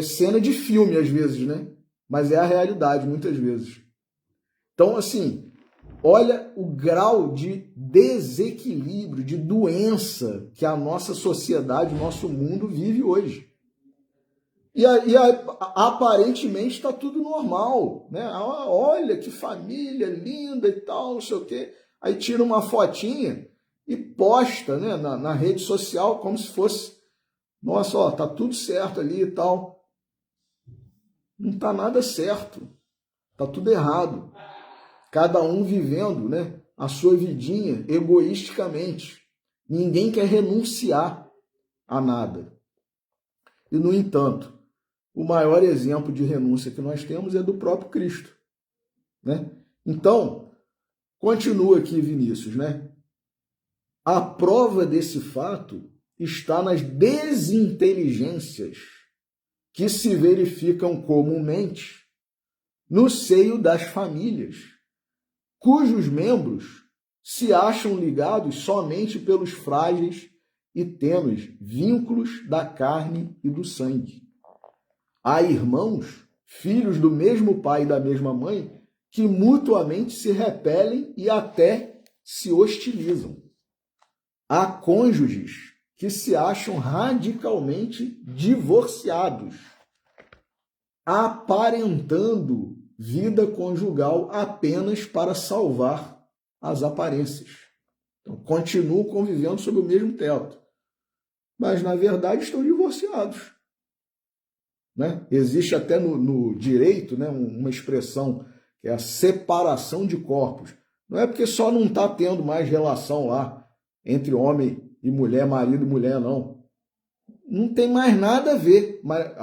cena de filme às vezes, né? Mas é a realidade muitas vezes. Então, assim, olha o grau de desequilíbrio, de doença que a nossa sociedade, o nosso mundo vive hoje. E aparentemente está tudo normal, né? Olha que família linda e tal, não sei o quê. Aí tira uma fotinha e posta, né, na rede social como se fosse, nossa, ó, tá tudo certo ali e tal. Não tá nada certo, tá tudo errado. Cada um vivendo, né, a sua vidinha egoisticamente. Ninguém quer renunciar a nada. E, no entanto, o maior exemplo de renúncia que nós temos é do próprio Cristo, né? Então, continua aqui Vinícius, né? A prova desse fato está nas desinteligências que se verificam comumente no seio das famílias, cujos membros se acham ligados somente pelos frágeis e tênues vínculos da carne e do sangue. Há irmãos, filhos do mesmo pai e da mesma mãe, que mutuamente se repelem e até se hostilizam. Há cônjuges que se acham radicalmente divorciados, aparentando vida conjugal apenas para salvar as aparências. Então, continuam convivendo sob o mesmo teto, mas na verdade estão divorciados. Né? Existe até no direito, né, uma expressão que é a separação de corpos. Não é porque só não está tendo mais relação lá entre homem e mulher, marido e mulher, não. Não tem mais nada a ver. Mas,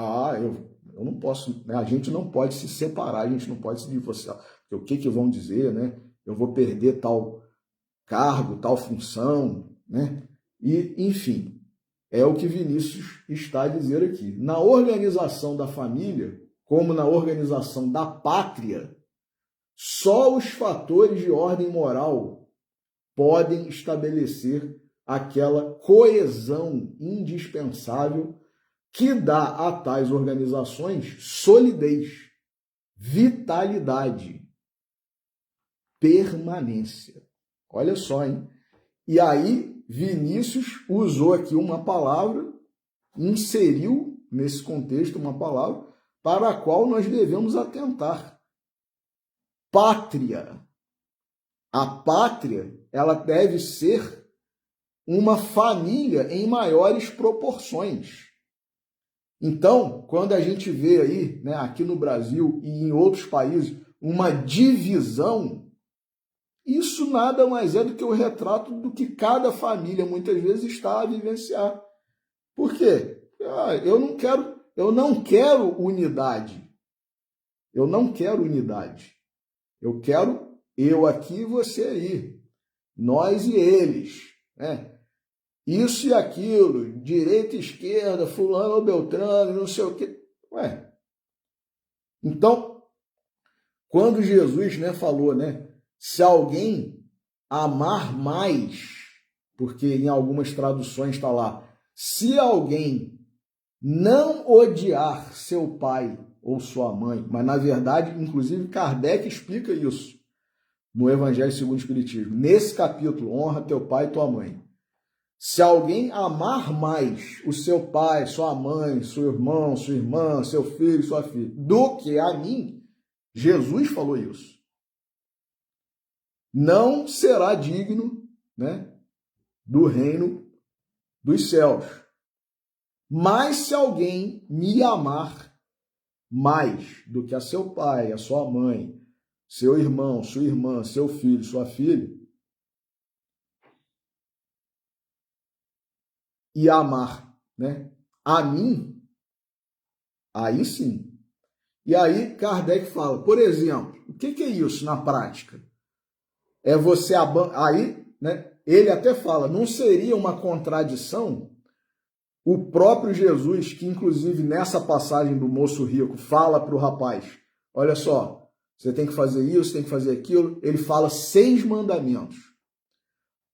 eu não posso, né? A gente não pode se separar, a gente não pode se divorciar. Porque o que vão dizer, né? Eu vou perder tal cargo, tal função, né? E, enfim, é o que Vinícius está a dizer aqui. Na organização da família, como na organização da pátria, só os fatores de ordem moral podem estabelecer aquela coesão indispensável que dá a tais organizações solidez, vitalidade, permanência. Olha só, hein? E aí, Vinícius usou aqui uma palavra, inseriu nesse contexto uma palavra para a qual nós devemos atentar. Pátria. A pátria, ela deve ser uma família em maiores proporções. Então, quando a gente vê aí, né, aqui no Brasil e em outros países, uma divisão, isso nada mais é do que o retrato do que cada família muitas vezes está a vivenciar. Por quê? Eu não quero unidade. Eu não quero unidade. Eu quero eu aqui e você aí. Nós e eles. Né? Isso e aquilo, direita e esquerda, fulano ou beltrano, não sei o quê. Ué. Então, quando Jesus, né, falou, né, se alguém amar mais, porque em algumas traduções está lá, se alguém não odiar seu pai ou sua mãe, mas na verdade, inclusive Kardec explica isso no Evangelho segundo o Espiritismo. Nesse capítulo, honra teu pai e tua mãe. Se alguém amar mais o seu pai, sua mãe, seu irmão, sua irmã, seu filho, sua filha, do que a mim, Jesus falou isso, não será digno, né, do reino dos céus. Mas se alguém me amar mais do que a seu pai, a sua mãe, seu irmão, sua irmã, seu filho, sua filha, e amar, né, a mim, aí sim. E aí Kardec fala, por exemplo, o que é isso na prática? É você aí, né, ele até fala, não seria uma contradição o próprio Jesus, que inclusive nessa passagem do moço rico fala para o rapaz, olha só, você tem que fazer isso, tem que fazer aquilo, ele fala 6 mandamentos.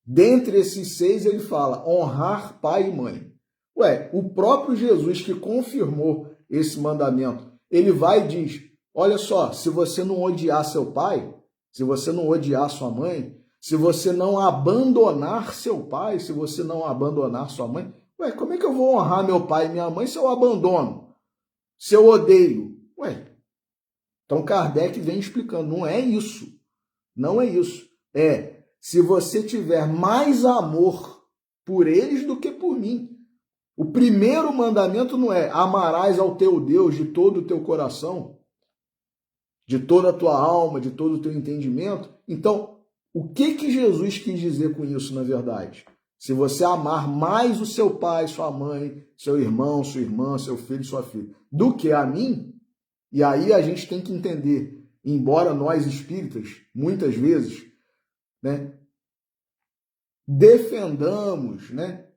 Dentre esses 6 ele fala honrar pai e mãe. Ué, o próprio Jesus que confirmou esse mandamento, ele vai e diz, olha só, se você não odiar seu pai, se você não odiar sua mãe, se você não abandonar seu pai, se você não abandonar sua mãe, ué, como é que eu vou honrar meu pai e minha mãe se eu abandono? Se eu odeio? Ué, então Kardec vem explicando, não é isso. Não é isso. É, se você tiver mais amor por eles do que por mim. O primeiro mandamento não é amarás ao teu Deus de todo o teu coração, de toda a tua alma, de todo o teu entendimento. Então, o que Jesus quis dizer com isso, na verdade? Se você amar mais o seu pai, sua mãe, seu irmão, sua irmã, seu filho, sua filha, do que a mim, e aí a gente tem que entender, embora nós espíritas, muitas vezes, né, defendamos, né,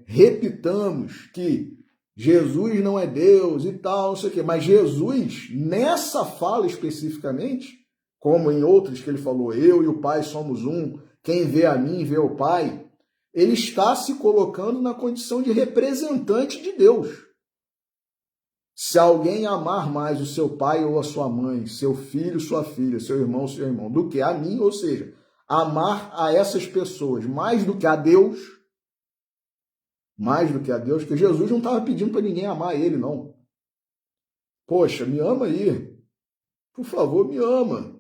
repitamos que Jesus não é Deus e tal, não sei o quê. Mas Jesus, nessa fala especificamente, como em outras que ele falou, eu e o Pai somos um, quem vê a mim vê o Pai, ele está se colocando na condição de representante de Deus. Se alguém amar mais o seu pai ou a sua mãe, seu filho, sua filha, seu irmão, do que a mim, ou seja, amar a essas pessoas mais do que a Deus, porque Jesus não estava pedindo para ninguém amar ele, não. Poxa, me ama aí. Por favor, me ama.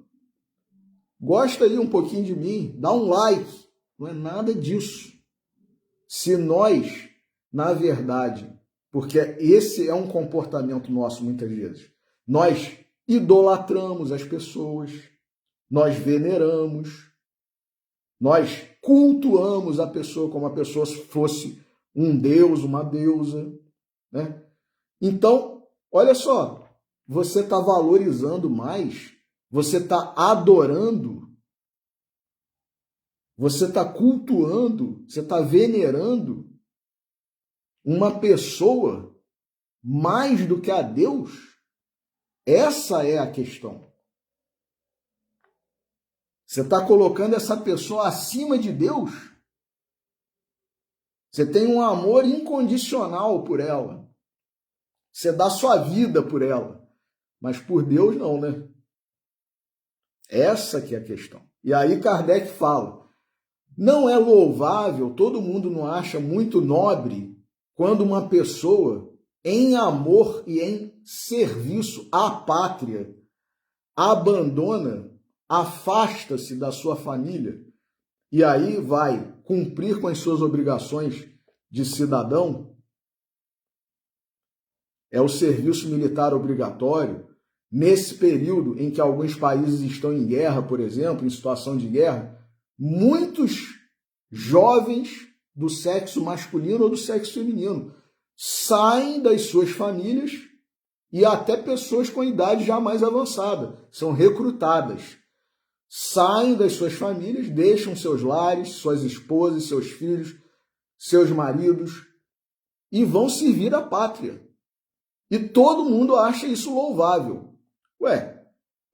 Gosta aí um pouquinho de mim, dá um like. Não é nada disso. Se nós, na verdade, porque esse é um comportamento nosso muitas vezes, nós idolatramos as pessoas, nós veneramos, nós cultuamos a pessoa como a pessoa fosse um deus, uma deusa, né? Então, olha só, você está valorizando mais, você está adorando, você está cultuando, você está venerando uma pessoa mais do que a Deus? Essa é a questão. Você está colocando essa pessoa acima de Deus? Você tem um amor incondicional por ela. Você dá sua vida por ela. Mas por Deus não, né? Essa que é a questão. E aí Kardec fala, não é louvável, todo mundo não acha muito nobre quando uma pessoa, em amor e em serviço à pátria, abandona, afasta-se da sua família e aí vai cumprir com as suas obrigações de cidadão, é o serviço militar obrigatório, nesse período em que alguns países estão em guerra, por exemplo, em situação de guerra, muitos jovens do sexo masculino ou do sexo feminino saem das suas famílias e até pessoas com idade já mais avançada são recrutadas. Saem das suas famílias, deixam seus lares, suas esposas, seus filhos, seus maridos e vão servir a pátria. E todo mundo acha isso louvável. Ué,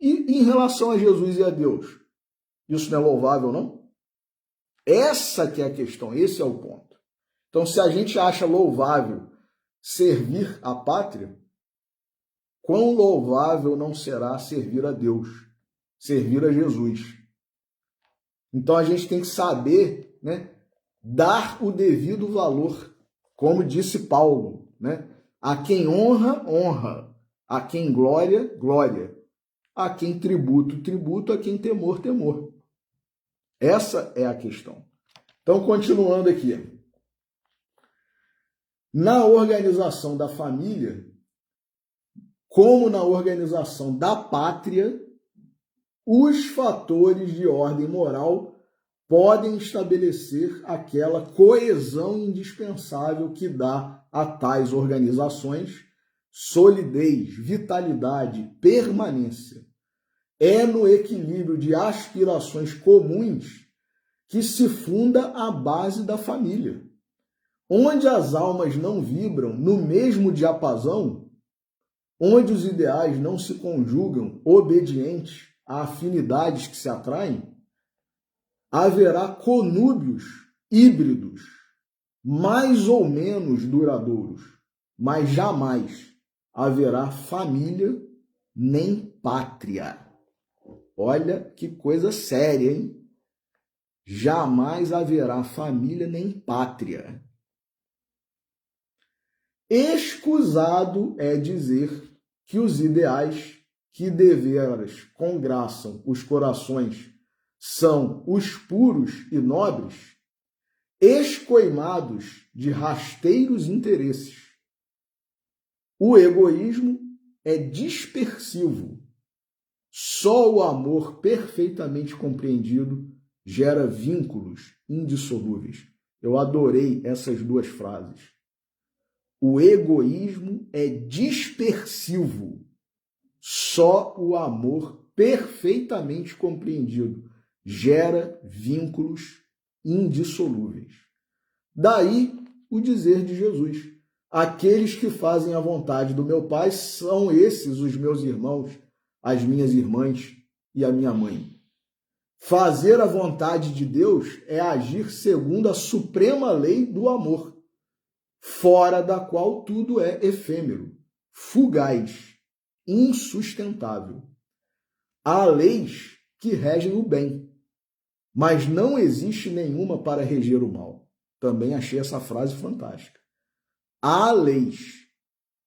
e em relação a Jesus e a Deus? Isso não é louvável, não? Essa que é a questão, esse é o ponto. Então, se a gente acha louvável servir a pátria, quão louvável não será servir a Deus, servir a Jesus? Então, a gente tem que saber, né, dar o devido valor, como disse Paulo, né? A quem honra, honra. A quem glória, glória. A quem tributo, tributo. A quem temor, temor. Essa é a questão. Então, continuando aqui. Na organização da família, como na organização da pátria, os fatores de ordem moral podem estabelecer aquela coesão indispensável que dá a tais organizações solidez, vitalidade, permanência. É no equilíbrio de aspirações comuns que se funda a base da família. Onde as almas não vibram no mesmo diapasão, onde os ideais não se conjugam obedientes a afinidades que se atraem, haverá conúbios híbridos, mais ou menos duradouros, mas jamais haverá família nem pátria. Olha que coisa séria, hein? Jamais haverá família nem pátria. Escusado é dizer que os ideais que deveras congraçam os corações são os puros e nobres, escoimados de rasteiros interesses. O egoísmo é dispersivo. Só o amor perfeitamente compreendido gera vínculos indissolúveis. Eu adorei essas duas frases. O egoísmo é dispersivo. Só o amor perfeitamente compreendido gera vínculos indissolúveis. Daí o dizer de Jesus: aqueles que fazem a vontade do meu Pai são esses os meus irmãos, as minhas irmãs e a minha mãe. Fazer a vontade de Deus é agir segundo a suprema lei do amor, fora da qual tudo é efêmero, fugaz, insustentável. Há leis que regem o bem, mas não existe nenhuma para reger o mal. Também achei essa frase fantástica. Há leis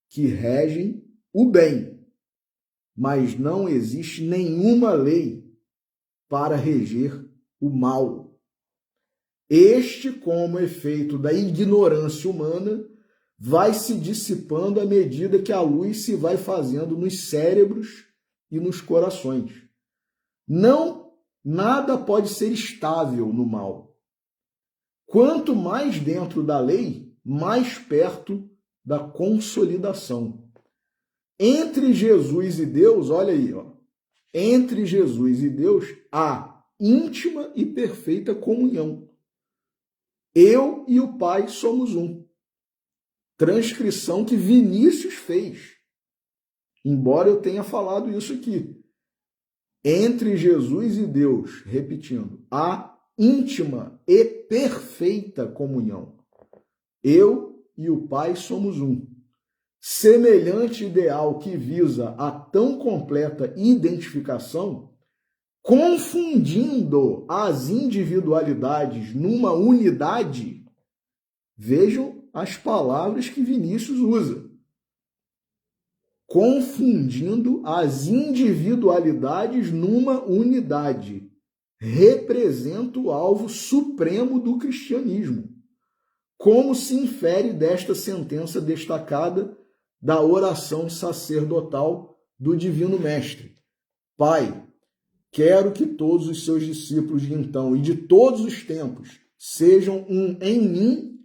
que regem o bem, mas não existe nenhuma lei para reger o mal. Este, como efeito da ignorância humana, vai se dissipando à medida que a luz se vai fazendo nos cérebros e nos corações. Nada pode ser estável no mal. Quanto mais dentro da lei, mais perto da consolidação. Entre Jesus e Deus, olha aí, entre Jesus e Deus há íntima e perfeita comunhão. Eu e o Pai somos um. Transcrição que Vinícius fez. Embora eu tenha falado isso aqui. Entre Jesus e Deus, repetindo, há íntima e perfeita comunhão. Eu e o Pai somos um. Semelhante ideal que visa a tão completa identificação, confundindo as individualidades numa unidade, vejam as palavras que Vinícius usa. Confundindo as individualidades numa unidade, representa o alvo supremo do cristianismo, como se infere desta sentença destacada da oração sacerdotal do Divino Mestre. Pai, quero que todos os seus discípulos de então e de todos os tempos sejam um em mim,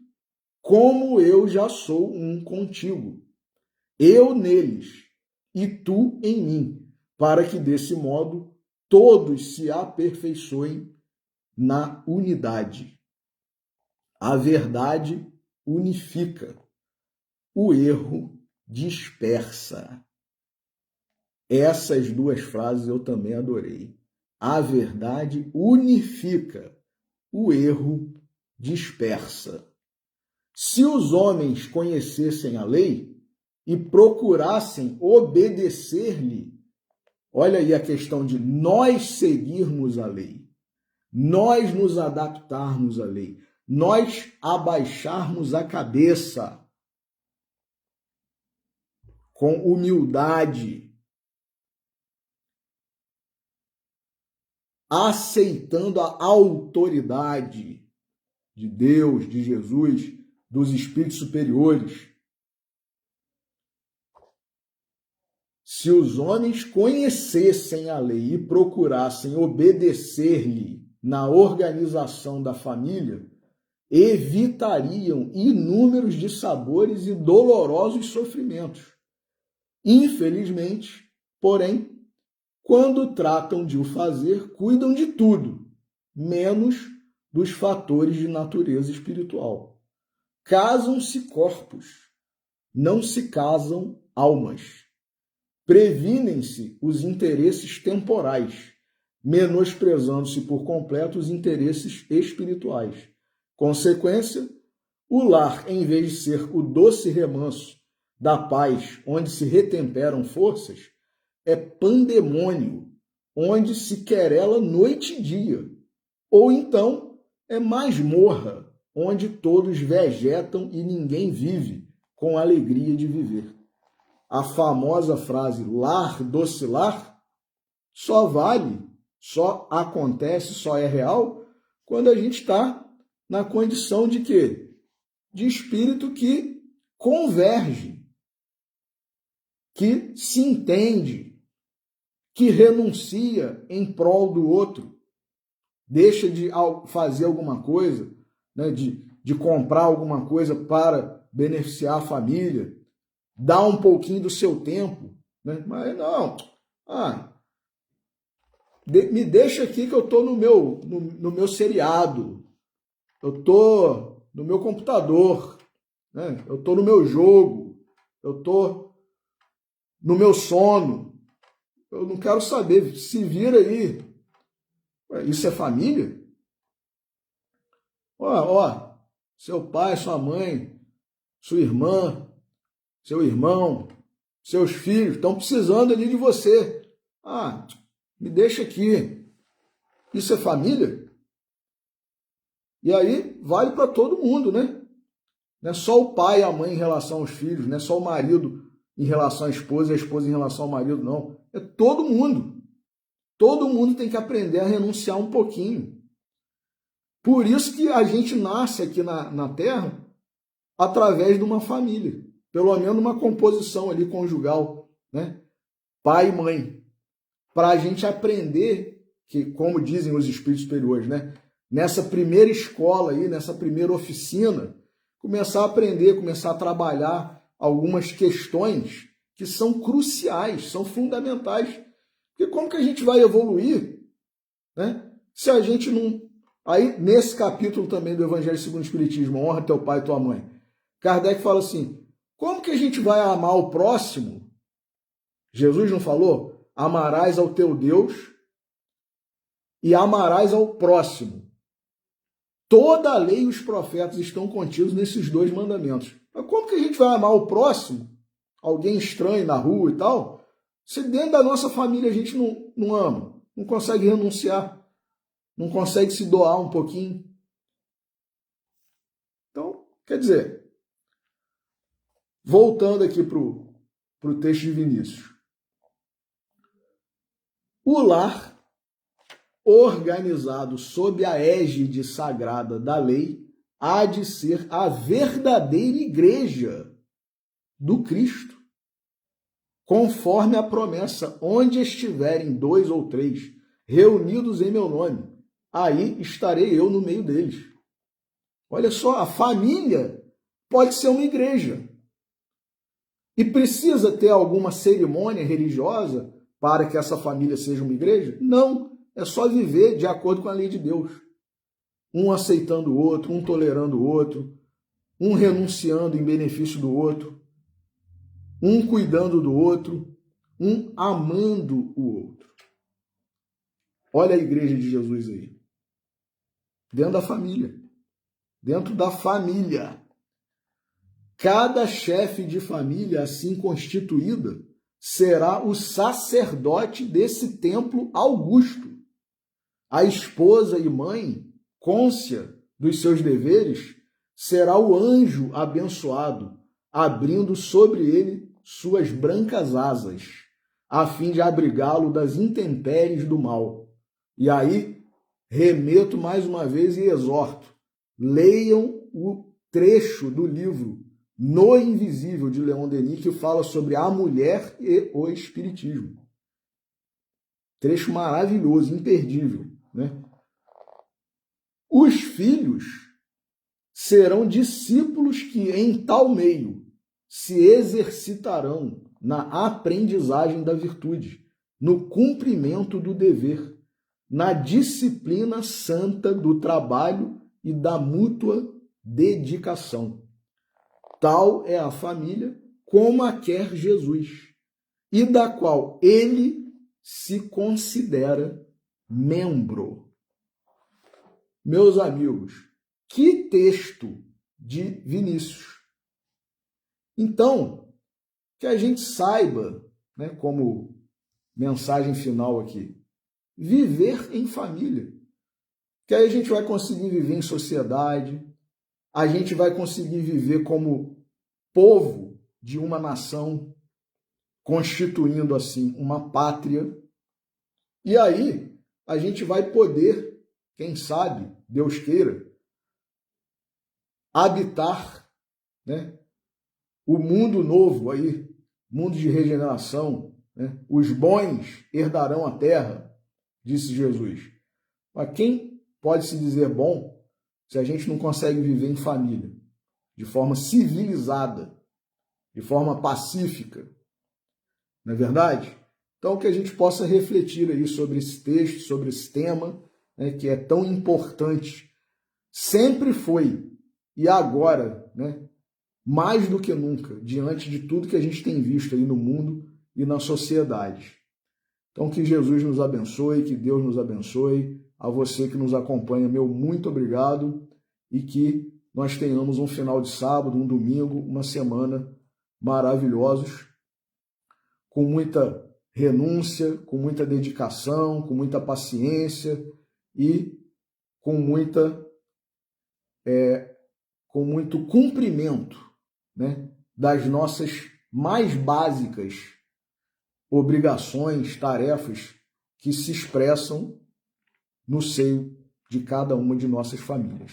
como eu já sou um contigo. Eu neles e tu em mim, para que desse modo todos se aperfeiçoem na unidade. A verdade unifica, o erro dispersa. Essas duas frases eu também adorei. A verdade unifica, o erro dispersa. Se os homens conhecessem a lei e procurassem obedecer-lhe, olha aí a questão de nós seguirmos a lei, nós nos adaptarmos à lei, nós abaixarmos a cabeça com humildade, aceitando a autoridade de Deus, de Jesus, dos espíritos superiores. Se os homens conhecessem a lei e procurassem obedecer-lhe, na organização da família evitariam inúmeros dissabores e dolorosos sofrimentos. Infelizmente, porém, quando tratam de o fazer, cuidam de tudo, menos dos fatores de natureza espiritual. Casam-se corpos, não se casam almas. Previnem-se os interesses temporais, menosprezando-se por completo os interesses espirituais. Consequência, o lar, em vez de ser o doce remanso da paz, onde se retemperam forças, é pandemônio, onde se querela noite e dia. Ou então é masmorra, onde todos vegetam e ninguém vive com alegria de viver. A famosa frase lar, doce lar, só vale, só acontece, só é real, quando a gente está na condição de quê? De espírito que converge, que se entende, que renuncia em prol do outro, deixa de fazer alguma coisa, né, de comprar alguma coisa para beneficiar a família, dá um pouquinho do seu tempo, né? Mas não, me deixa aqui que eu estou no meu seriado, eu estou no meu computador, né? Eu estou no meu jogo, eu estou no meu sono, eu não quero saber, se vira aí. Isso é família? Seu pai, sua mãe, sua irmã, seu irmão, seus filhos estão precisando ali de você. Me deixa aqui. Isso é família? E aí vale para todo mundo, né? Não é só o pai e a mãe em relação aos filhos, não é só o marido em relação à esposa e a esposa em relação ao marido, não. É todo mundo. Todo mundo tem que aprender a renunciar um pouquinho. Por isso que a gente nasce aqui na Terra através de uma família. Pelo menos uma composição ali conjugal, né? Pai e mãe. Para a gente aprender que, como dizem os espíritos superiores, né? Nessa primeira escola aí, nessa primeira oficina, começar a aprender, começar a trabalhar algumas questões que são cruciais, são fundamentais. Porque como que a gente vai evoluir, né? Se a gente não... Aí, nesse capítulo também do Evangelho segundo o Espiritismo, honra teu pai e tua mãe, Kardec fala assim, como que a gente vai amar o próximo? Jesus não falou? Amarás ao teu Deus e amarás ao próximo. Toda a lei e os profetas estão contidos nesses dois mandamentos. Mas como que a gente vai amar o próximo? Alguém estranho na rua e tal? Se dentro da nossa família a gente não ama, não consegue renunciar, não consegue se doar um pouquinho. Então, quer dizer, voltando aqui para o texto de Vinícius. O lar, organizado sob a égide sagrada da lei, há de ser a verdadeira igreja do Cristo, conforme a promessa, onde estiverem 2 ou 3 reunidos em meu nome, aí estarei eu no meio deles. Olha só, a família pode ser uma igreja. E precisa ter alguma cerimônia religiosa para que essa família seja uma igreja? Não, é só viver de acordo com a lei de Deus. Um aceitando o outro, um tolerando o outro, um renunciando em benefício do outro, um cuidando do outro, um amando o outro. Olha a igreja de Jesus aí. Dentro da família. Dentro da família. Cada chefe de família assim constituída será o sacerdote desse templo augusto. A esposa e mãe, cônscia dos seus deveres, será o anjo abençoado, abrindo sobre ele suas brancas asas, a fim de abrigá-lo das intempéries do mal. E aí, remeto mais uma vez e exorto, leiam o trecho do livro No Invisível, de Leon Denis, que fala sobre a mulher e o espiritismo. Trecho maravilhoso, imperdível, né? Os filhos serão discípulos que em tal meio se exercitarão na aprendizagem da virtude, no cumprimento do dever, na disciplina santa do trabalho e da mútua dedicação. Tal é a família como a quer Jesus, e da qual ele se considera membro. Meus amigos, que texto de Vinícius! Então, que a gente saiba, né, como mensagem final aqui, viver em família. Que aí a gente vai conseguir viver em sociedade, a gente vai conseguir viver como povo de uma nação, constituindo assim uma pátria. E aí a gente vai poder, quem sabe, Deus queira, habitar, né, o mundo novo aí, mundo de regeneração, né? Os bons herdarão a terra, disse Jesus. Mas quem pode se dizer bom se a gente não consegue viver em família, de forma civilizada, de forma pacífica? Não é verdade? Então, que a gente possa refletir aí sobre esse texto, sobre esse tema, né, que é tão importante. Sempre foi, e agora, né, mais do que nunca, diante de tudo que a gente tem visto aí no mundo e na sociedade. Então, que Jesus nos abençoe, que Deus nos abençoe. A você que nos acompanha, meu muito obrigado, e que nós tenhamos um final de sábado, um domingo, uma semana maravilhosos, com muita renúncia, com muita dedicação, com muita paciência e com muito cumprimento, né, das nossas mais básicas obrigações, tarefas que se expressam no seio de cada uma de nossas famílias.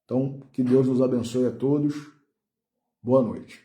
Então, que Deus nos abençoe a todos. Boa noite.